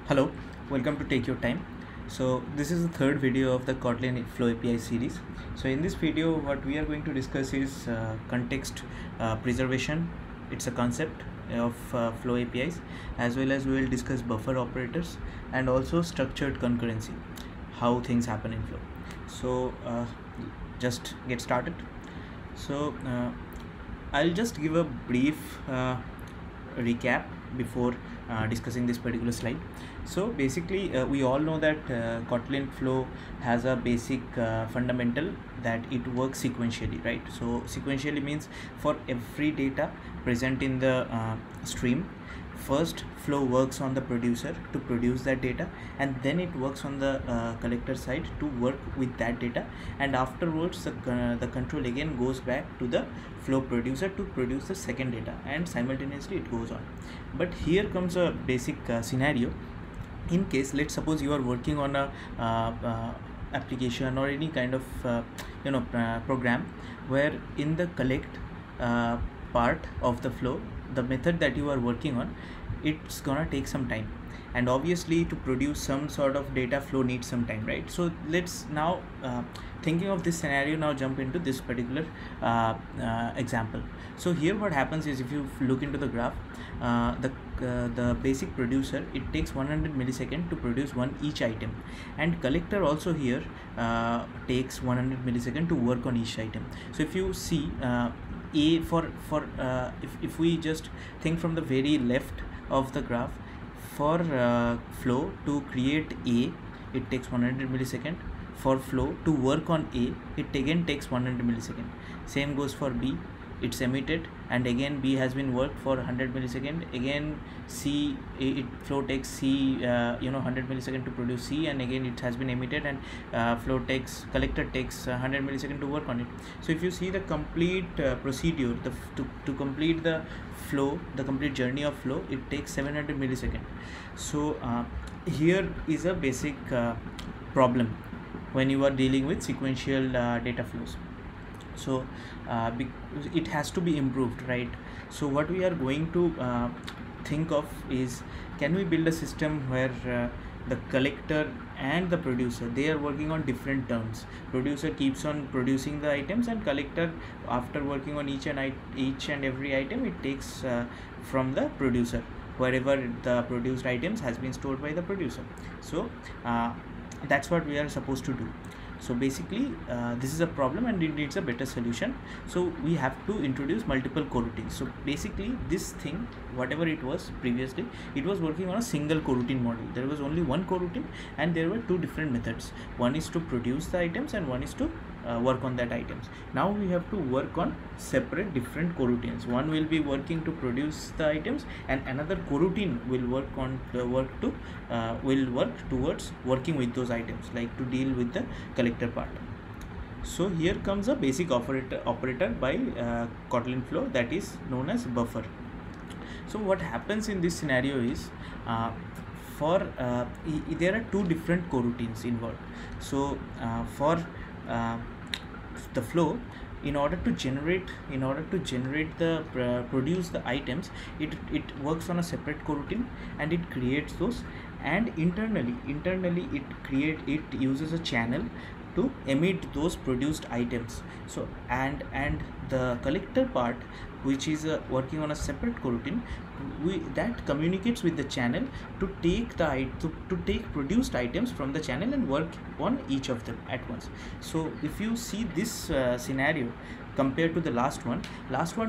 Hello, welcome to Take Your Time. So this is the third video of the Kotlin Flow API series. So in this video, what we are going to discuss is context preservation. It's a concept of Flow APIs, as well as we will discuss buffer operators and also structured concurrency, how things happen in Flow. So just get started. So I'll just give a brief recap before discussing this particular slide. So basically we all know that Kotlin Flow has a basic fundamental that it works sequentially, right? So sequentially means for every data present in the stream, first Flow works on the producer to produce that data, and then it works on the collector side to work with that data, and afterwards the control again goes back to the Flow producer to produce the second data, and simultaneously it goes on. But here comes a basic scenario. In case, let's suppose you are working on a application or any kind of program where in the collect part of the flow, the method that you are working on, it's gonna take some time, and obviously to produce some sort of data, flow needs some time, right? So let's now thinking of this scenario, now jump into this particular example. So here what happens is, if you look into the graph, the basic producer, it takes 100 milliseconds to produce each item, and collector also here takes 100 milliseconds to work on each item. So if you see if we just think from the very left of the graph, for flow to create A, it takes 100 milliseconds. For flow to work on A, it again takes 100 milliseconds. Same goes for B, it's emitted, and again B has been worked for 100 milliseconds. Again C, flow takes C 100 milliseconds to produce C, and again it has been emitted, and collector takes 100 milliseconds to work on it. So if you see the complete procedure, to complete the flow, the complete journey of flow, it takes 700 milliseconds. So here is a basic problem when you are dealing with sequential data flows. So it has to be improved, right? So what we are going to think of is, can we build a system where the collector and the producer, they are working on different terms. Producer keeps on producing the items, and collector, after working on each and every item, it takes from the producer wherever the produced items has been stored by the producer. So that's what we are supposed to do. So basically this is a problem and it needs a better solution. So we have to introduce multiple coroutines. So basically this thing, whatever it was previously, it was working on a single coroutine model. There was only one coroutine, and there were two different methods. One is to produce the items, and one is to work on that items. Now we have to work on separate different coroutines. One will be working to produce the items, and another coroutine will work towards working with those items, like to deal with the collector part. So here comes a basic operator by Kotlin Flow, that is known as buffer. So what happens in this scenario is, there are two different coroutines involved. So for the flow, in order to generate the produce the items, it works on a separate coroutine, and it creates those, and internally it uses a channel to emit those produced items. So and the collector part, which is working on a separate coroutine, that communicates with the channel to take produced items from the channel and work on each of them at once. So if you see this scenario compared to the last one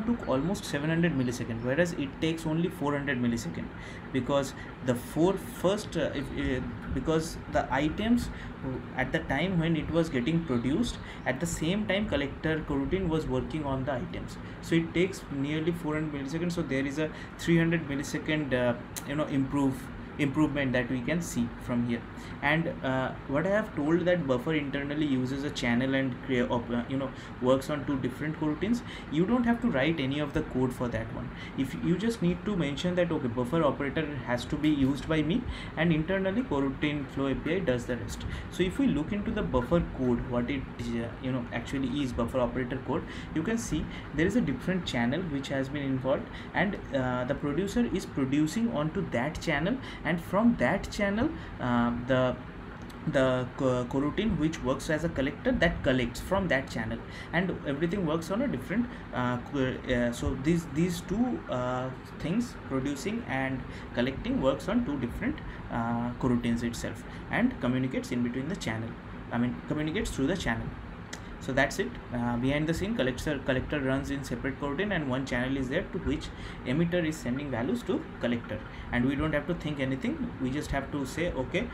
took almost 700 milliseconds, whereas it takes only 400 milliseconds, because because the items at the time when it was getting produced, at the same time collector coroutine was working on the items. So it takes nearly 400 milliseconds. So there is a 300 millisecond improvement that we can see from here. And what I have told, that buffer internally uses a channel and works on two different coroutines. You don't have to write any of the code for that one. If you just need to mention that, okay, buffer operator has to be used by me, and internally coroutine flow API does the rest. So if we look into the buffer code, what it actually is, buffer operator code, you can see there is a different channel which has been involved, and the producer is producing onto that channel, and from that channel the coroutine which works as a collector that collects from that channel, and everything works on a different so these two things, producing and collecting, works on two different coroutines itself and communicates in between the channel, communicates through the channel. So that's it. Behind the scene, collector runs in separate coroutine, and one channel is there to which emitter is sending values to collector, and we don't have to think anything. We just have to say okay,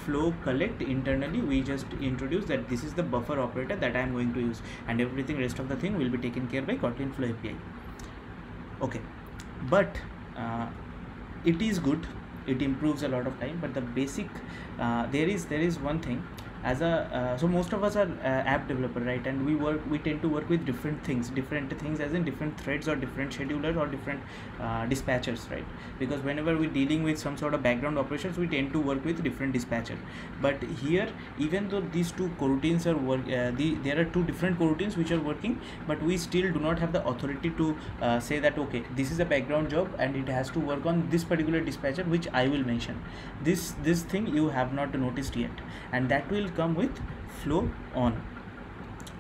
flow collect. Internally we just introduce that this is the buffer operator that I am going to use, and everything rest of the thing will be taken care by Kotlin Flow API. Okay, but it is good, it improves a lot of time, but the basic there is one thing. As a so most of us are app developer, right? And we tend to work with different things as in different threads or different schedulers or different dispatchers, right? Because whenever we're dealing with some sort of background operations, we tend to work with different dispatcher. But here, even though these two coroutines are there are two different coroutines which are working, but we still do not have the authority to say that okay, this is a background job and it has to work on this particular dispatcher, which I will mention. This thing you have not noticed yet, and that will come with flow on.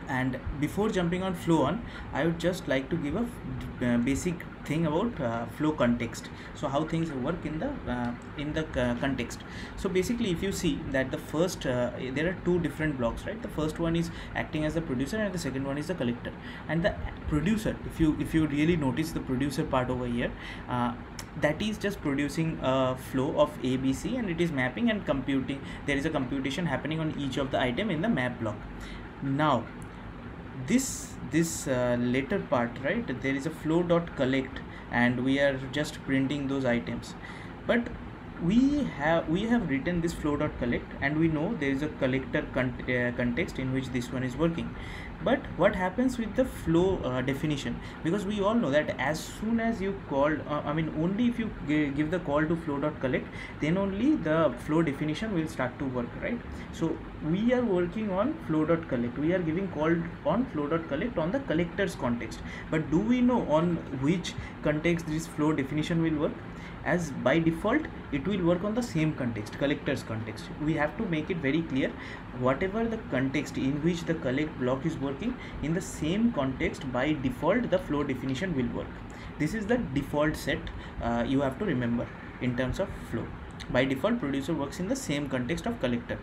And before jumping on flow on, I would just like to give a basic thing about flow context. So how things work in the context. So basically, if you see that the first there are two different blocks, right? The first one is acting as the producer and the second one is the collector. And the producer, if you really notice the producer part over here, that is just producing a flow of ABC, and it is mapping and computing. There is a computation happening on each of the item in the map block. Now this later part, right, there is a flow.collect, and we are just printing those items. But we have written this flow.collect, and we know there is a collector context in which this one is working. But what happens with the flow definition? Because we all know that as soon as you call only if you give the call to flow.collect, then only the flow definition will start to work, right? So we are working on flow.collect, we are giving call on flow.collect on the collector's context. But do we know on which context this flow definition will work? As by default it will work on the same context, collector's context. We have to make it very clear, whatever the context in which the collect block is working, in the same context by default the flow definition will work. This is the default set you have to remember in terms of flow. By default, producer works in the same context of collector.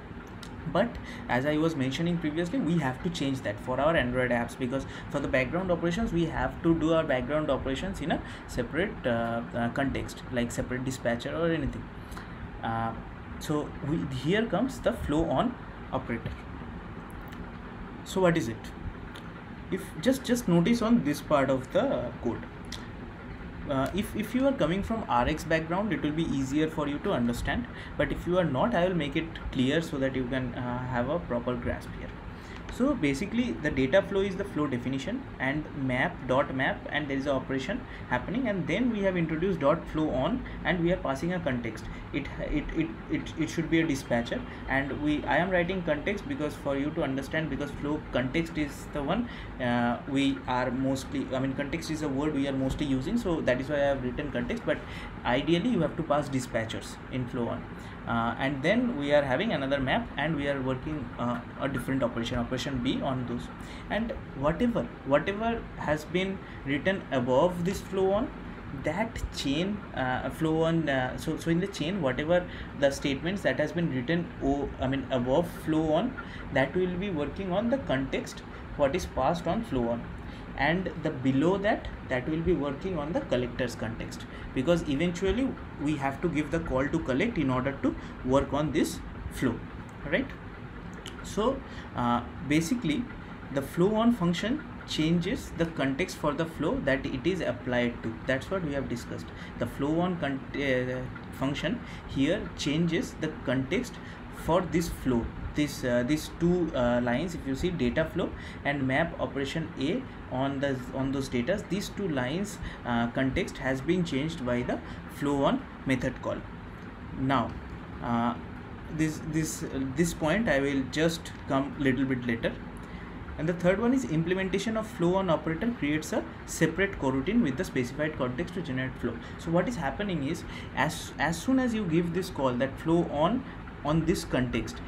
But as I was mentioning previously, we have to change that for our Android apps, because for the background operations we have to do our background operations in a separate context, like separate dispatcher or anything. So here comes the flow on operator. So what is it? If just notice on this part of the code. If you are coming from RX background, it will be easier for you to understand, but if you are not, I will make it clear so that you can have a proper grasp here. So basically the data flow is the flow definition, and dot map, and there is an operation happening, and then we have introduced dot flow on, and we are passing a context. It should be a dispatcher, and I am writing context because for you to understand, because flow context is the one we are mostly, context is a word we are mostly using, so that is why I have written context. But ideally you have to pass dispatchers in flow on. And then we are having another map, and we are working a different operation B on those, and whatever has been written above this flow on, that chain flow on, so in the chain, whatever the statements that has been written above flow on, that will be working on the context what is passed on flow on, and the below that will be working on the collector's context, because eventually we have to give the call to collect in order to work on this flow, right? So basically the flow on function changes the context for the flow that it is applied to. That's what we have discussed. The flow on function here changes the context for this flow. These two lines, if you see data flow and map operation A on those data, these two lines context has been changed by the flow on method call. Now this point I will just come little bit later. And the third one is implementation of flow on operator creates a separate coroutine with the specified context to generate flow. So what is happening is, as soon as you give this call that flow on this context,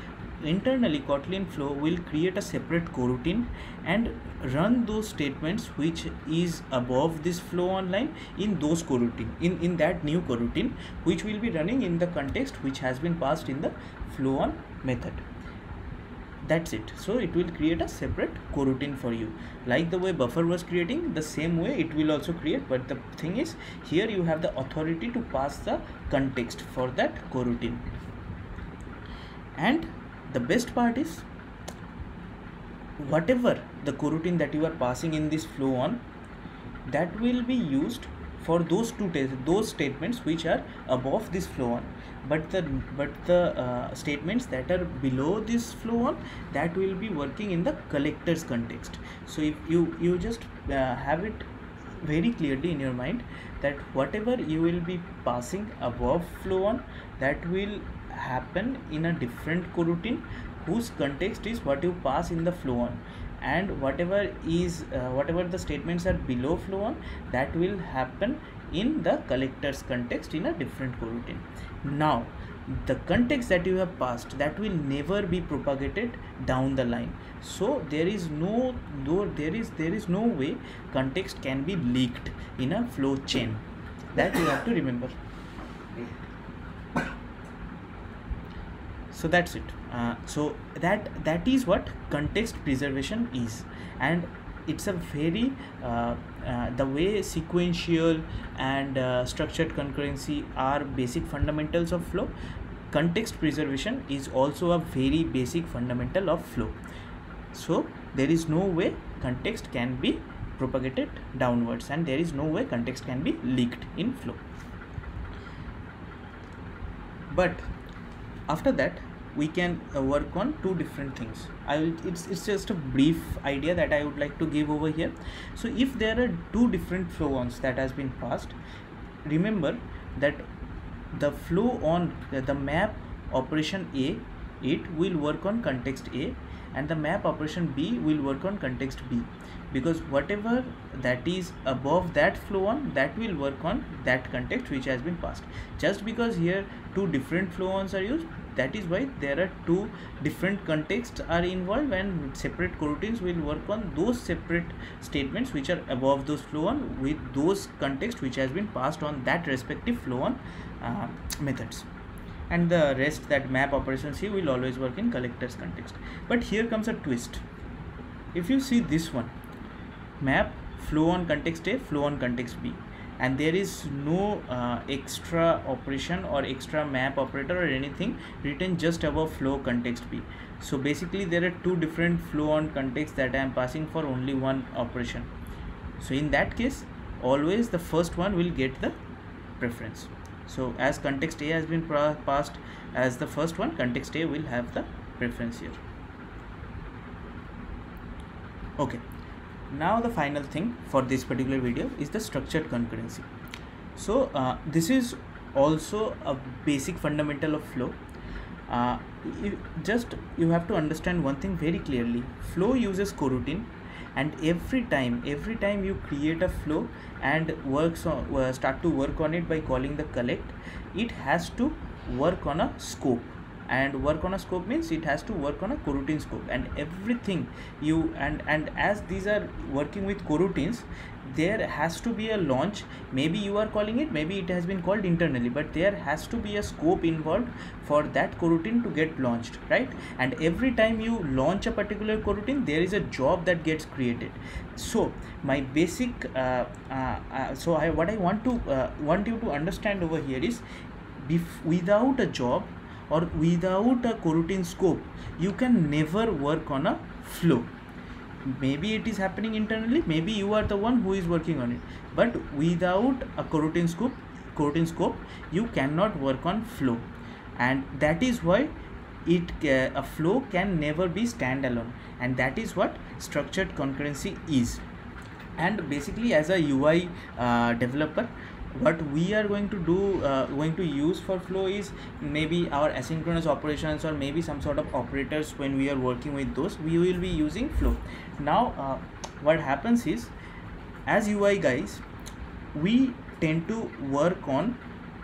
internally Kotlin Flow will create a separate coroutine and run those statements which is above this flow on line in those coroutine, in that new coroutine, which will be running in the context which has been passed in the flow on method. That's it. So it will create a separate coroutine for you, like the way buffer was creating, the same way it will also create. But the thing is, here you have the authority to pass the context for that coroutine. And the best part is, whatever the coroutine that you are passing in this flow on, that will be used for those those statements which are above this flow on. But the statements that are below this flow on, that will be working in the collectors context. So if you just have it very clearly in your mind that whatever you will be passing above flow on, that will happen in a different coroutine whose context is what you pass in the flow on, and whatever the statements are below flow on, that will happen in the collectors context in a different coroutine. Now the context that you have passed, that will never be propagated down the line. So there is no way context can be leaked in a flow chain. That you have to remember. So that's it. So that is what context preservation is, and it's a very the way sequential and structured concurrency are basic fundamentals of flow. Context preservation is also a very basic fundamental of flow. So there is no way context can be propagated downwards, and there is no way context can be leaked in flow. But after that, we can work on two different things. It's just a brief idea that I would like to give over here. So if there are two different flow ons that has been passed, remember that the flow on the map operation A, it will work on context A, and the map operation B will work on context B, because whatever that is above that flow on, that will work on that context which has been passed. Just because here two different flow ons are used, that is why there are two different contexts are involved, and separate coroutines will work on those separate statements which are above those flow on with those context which has been passed on that respective flow on methods. And the rest, that map operation C, will always work in collectors context. But here comes a twist. If you see this one, map flow on context A, flow on context B, and there is no extra operation or extra map operator or anything written just above flow context B. So basically there are two different flow on contexts that I am passing for only one operation. So in that case, always the first one will get the preference. So as context A has been passed as the first one, context A will have the preference here. Okay. Now the final thing for this particular video is the structured concurrency. So this is also a basic fundamental of flow. You have to understand one thing very clearly. Flow uses coroutine, and every time you create a flow and start to work on it by calling the collect, it has to work on a scope. And work on a scope means it has to work on a coroutine scope, and everything you and as these are working with coroutines, there has to be a launch. Maybe you are calling it, maybe it has been called internally, but there has to be a scope involved for that coroutine to get launched, right? And every time you launch a particular coroutine, there is a job that gets created. So my basic what I want you to understand over here is, without a job or without a coroutine scope, you can never work on a flow. Maybe it is happening internally, maybe you are the one who is working on it, but without a coroutine scope, you cannot work on flow. And that is why a flow can never be standalone, and that is what structured concurrency is. And basically, as a UI developer, what we are going to do, going to use for flow is maybe our asynchronous operations, or maybe some sort of operators. When we are working with those, we will be using flow. Now what happens is, as UI guys, we tend to work on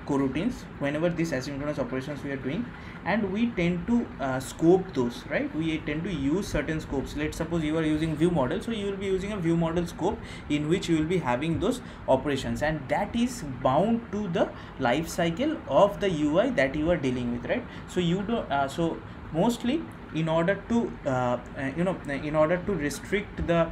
coroutines whenever these asynchronous operations we are doing, and we tend to scope those, right? We tend to use certain scopes. Let's suppose you are using view model, so you will be using a view model scope in which you will be having those operations, and that is bound to the life cycle of the UI that you are dealing with, right? So you don't so mostly, in order to in order to restrict the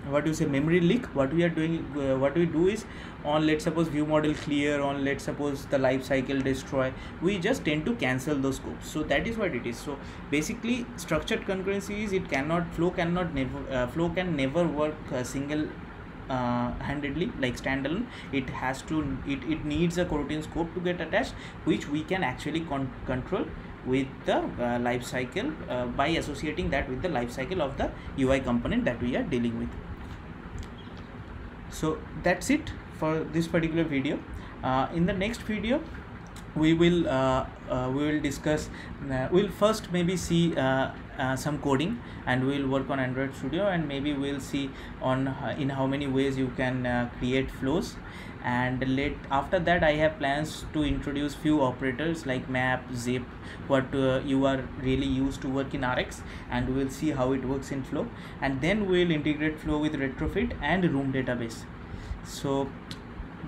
what you say memory leak, what we are doing, what we do is, on let's suppose view model clear, on let's suppose the life cycle destroy, we just tend to cancel those scopes. So that is what it is. So basically, structured concurrency is, it cannot, flow cannot never flow can never work single handedly, like standalone. It has to, it needs a coroutine scope to get attached, which we can actually control with the life cycle, by associating that with the life cycle of the UI component that we are dealing with. So that's it for this particular video. In the next video, we will discuss, we'll first maybe see some coding, and we'll work on Android Studio, and maybe we'll see on in how many ways you can create flows. And after that, I have plans to introduce few operators like map, zip, what you are really used to work in RX, and we'll see how it works in flow. And then we'll integrate flow with retrofit and room database. So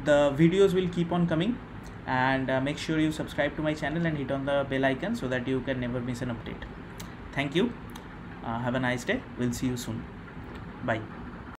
the videos will keep on coming, and make sure you subscribe to my channel and hit on the bell icon so that you can never miss an update. Thank you. Have a nice day. We'll see you soon. Bye.